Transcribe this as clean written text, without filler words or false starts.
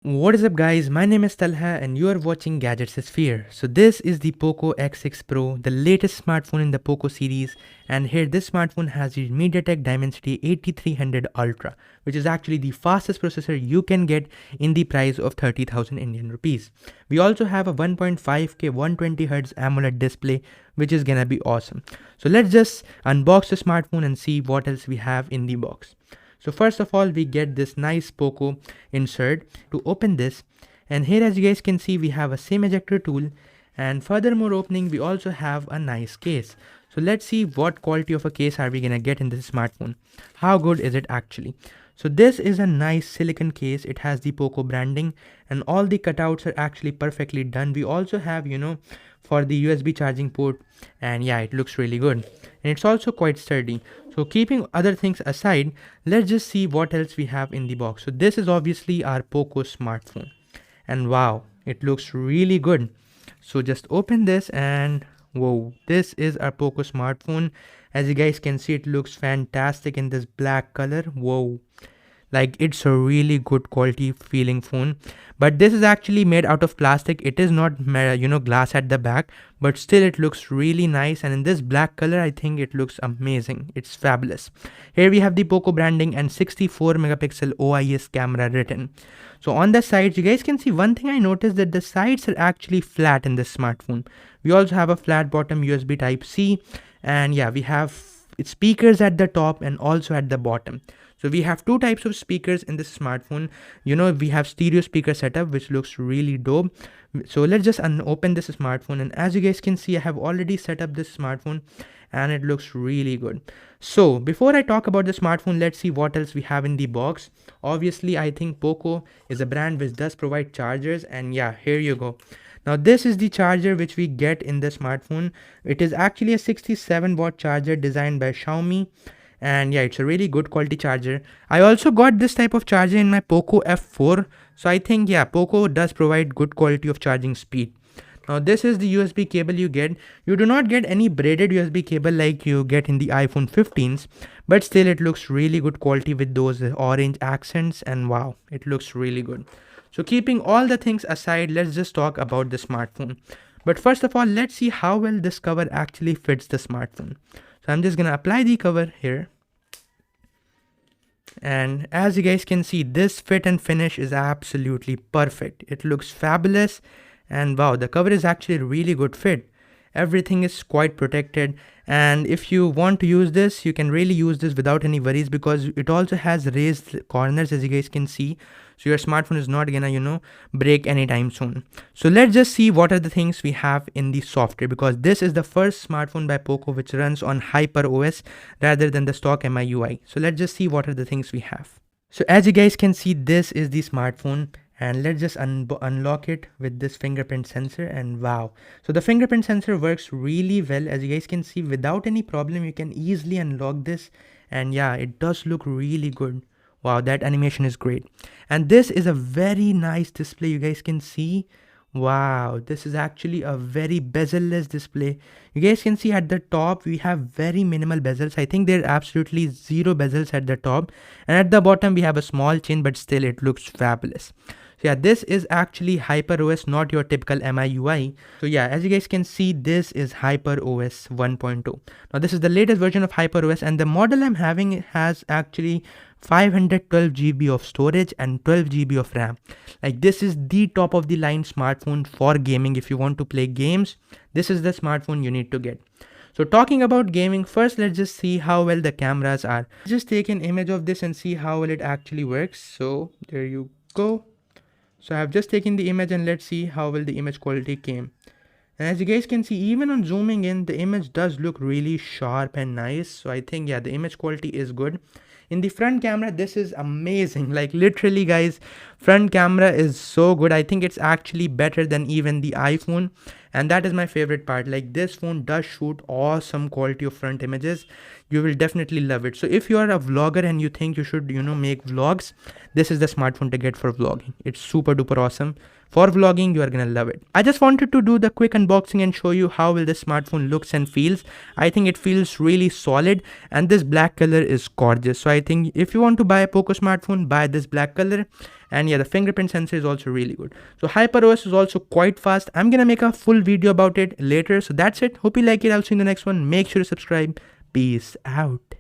What is up guys, my name is Talha and you are watching Gadgets Sphere. So this is the Poco X6 Pro, the latest smartphone in the Poco series, and here this smartphone has the MediaTek Dimensity 8300 Ultra, which is actually the fastest processor you can get in the price of 30,000 Indian rupees. We also have a 1.5K 120Hz AMOLED display, which is gonna be awesome. So let's just unbox the smartphone and see what else we have in the box. So first of all, we get this nice Poco insert to open this, and here as you guys can see we have a SIM ejector tool, and furthermore opening we also have a nice case. So let's see what quality of a case are we gonna get in this smartphone. How good is it actually? So this is a nice silicon case. It has the Poco branding and all the cutouts are actually perfectly done. We also have, for the USB charging port, and yeah, it looks really good. And it's also quite sturdy. So keeping other things aside, let's just see what else we have in the box. So this is obviously our Poco smartphone. And wow, it looks really good. So just open this and whoa, this is our Poco smartphone. As you guys can see, it looks fantastic in this black color. Whoa, like it's a really good quality feeling phone, but this is actually made out of plastic. It is not glass at the back, but still it looks really nice, and in this black color I think it looks amazing. It's fabulous. Here we have the Poco branding and 64 megapixel OIS camera written. So on the sides you guys can see, one thing I noticed that the sides are actually flat in this smartphone. We also have a flat bottom USB type C, and yeah, we have speakers at the top and also at the bottom. So we have two types of speakers in this smartphone. We have stereo speaker setup, which looks really dope. So let's just open this smartphone, and as you guys can see, I have already set up this smartphone and it looks really good. So before I talk about the smartphone, let's see what else we have in the box. Obviously, I think Poco is a brand which does provide chargers, and yeah, here you go. Now this is the charger which we get in the smartphone. It is actually a 67 watt charger designed by Xiaomi. And yeah, it's a really good quality charger. I also got this type of charger in my Poco F4. So I think yeah, Poco does provide good quality of charging speed. Now this is the USB cable you get. You do not get any braided USB cable like you get in the iPhone 15s, but still it looks really good quality with those orange accents, and wow, it looks really good. So keeping all the things aside, let's just talk about the smartphone. But first of all, let's see how well this cover actually fits the smartphone. So I'm just gonna apply the cover here, and as you guys can see, this fit and finish is absolutely perfect. It looks fabulous, and wow, the cover is actually a really good fit. Everything is quite protected, and if you want to use this, you can really use this without any worries, because it also has raised corners, as you guys can see. So your smartphone is not gonna break anytime soon. So let's just see what are the things we have in the software, because this is the first smartphone by Poco which runs on HyperOS rather than the stock MIUI. So let's just see what are the things we have. So as you guys can see, this is the smartphone, and let's just unlock it with this fingerprint sensor, and wow, so the fingerprint sensor works really well. As you guys can see, without any problem you can easily unlock this, and yeah, it does look really good. Wow, that animation is great. And this is a very nice display, you guys can see. Wow, this is actually a very bezel-less display. You guys can see at the top we have very minimal bezels. I think there are absolutely zero bezels at the top, and at the bottom we have a small chin, but still it looks fabulous. So yeah, this is actually HyperOS, not your typical MIUI. So yeah, as you guys can see, this is HyperOS 1.0. Now this is the latest version of HyperOS, and the model I'm having has actually 512GB of storage and 12GB of RAM. Like, this is the top of the line smartphone for gaming. If you want to play games, this is the smartphone you need to get. So talking about gaming, first let's just see how well the cameras are. Just take an image of this and see how well it actually works. So there you go. So I have just taken the image, and let's see how well the image quality came. And as you guys can see, even on zooming in, the image does look really sharp and nice. So I think yeah, the image quality is good. In the front camera, this is amazing. Like literally guys, front camera is so good. I think it's actually better than even the iPhone, and that is my favorite part. Like, this phone does shoot awesome quality of front images. You will definitely love it. So if you are a vlogger and you think you should make vlogs, this is the smartphone to get for vlogging. It's super duper awesome. For vlogging, you are gonna love it. I just wanted to do the quick unboxing and show you how well this smartphone looks and feels. I think it feels really solid, and this black color is gorgeous. So I think if you want to buy a Poco smartphone, buy this black color. And yeah, the fingerprint sensor is also really good. So HyperOS is also quite fast. I'm gonna make a full video about it later. So that's it. Hope you like it. I'll see you in the next one. Make sure to subscribe. Peace out.